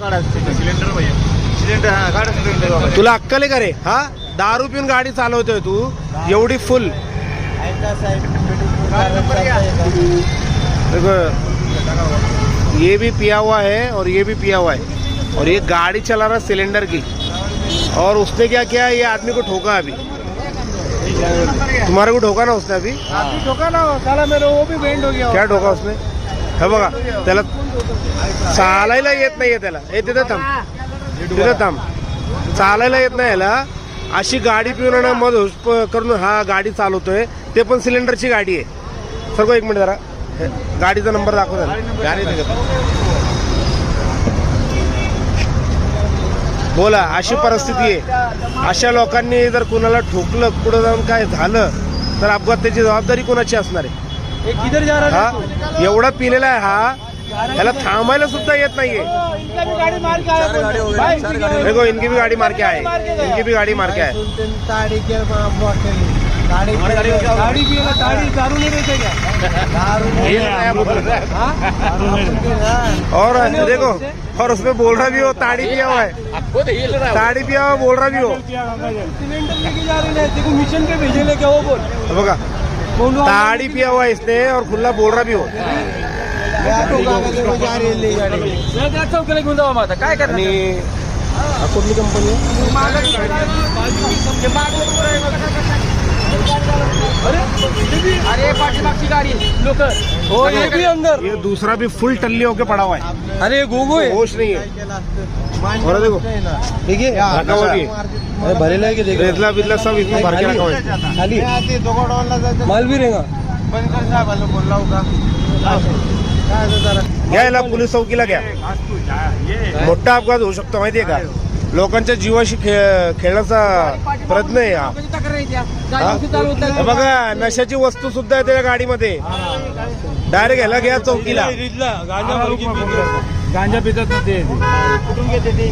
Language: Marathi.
सिलेंडर भैया सिलेंडर हा काढा सिलेंडर तुला अक्कल आहे का रे? हा दारू पिऊन गाडी चालवतोय तू एवढी फुल। देखो ये भी पिया हुआ है और ये भी पिया हुआ है और ये गाड़ी चला रहा सिलेंडर की। और उसने क्या किया, ये आदमी को ठोका अभी। तुम्हारे को ठोका ना उसने अभी? ठोका ना साला मेरे वो भी बेंड हो गया। क्या ठोका उसने? हे बघा त्याला चालायला येत नाहीये त्याला। हे तिथे थांब, तिथे थांब। चालायला येत नाही याला। अशी गाडी पिऊन ना मध करून हा गाडी चालवतोय, ते पण सिलेंडरची गाडी आहे। सर को एक मिनिट जरा गाडीचा नंबर दाखव त्याला। बोला अशी परिस्थिती आहे। अशा लोकांनी जर कुणाला ठोकलं, पुढे जाऊन काय झालं तर अपघाताची जबाबदारी कोणाची असणार आहे? हा एवढा पिलेला आहे हा, त्याला थांबायला सुद्धा येत नाहीये। देखो इनकी भी गाड़ी मार के आए, इनकी भी गाड़ी मार के आए। और देखो, और उसमें बोल रहा भी हो ताड़ी पिया हुआ है, ताड़ी पिया हुआ बोल रहा भी हो। सिलेंडर लेके जा रहे हैं, देखो मिशन पे भेजे लेके वो बोल बघा ताड़ी पिया हुआ है इसने और खुला बोल रहा भी हो। काय करणार? कुठली कंपनी आहे? अरे पाठीमागची गाडी लोक हो, ये भी अंदर। ये दूसरा भी फुल टल्ली होके पड़ा हुआ है। अरे गोगो है, होश नहीं है। और देखो देखिए रखा हुआ भी है। भरेला है कि देखो रेतला बितला सब इसमें भर के रखा हुआ है। खाली माल भी रहेगा। घ्या याला पोलीस चौकीला घ्या। मोठा अपघात होऊ शकतो माहितीये का? लोकांच्या जीवाशी खेळण्याचा प्रयत्न आहे हा। हे बघा नशाची वस्तू सुद्धा आहे त्या गाडीमध्ये। डायरेक्ट ह्याला घ्या चौकीला। गांजा पितात ते कुठून घेते ते?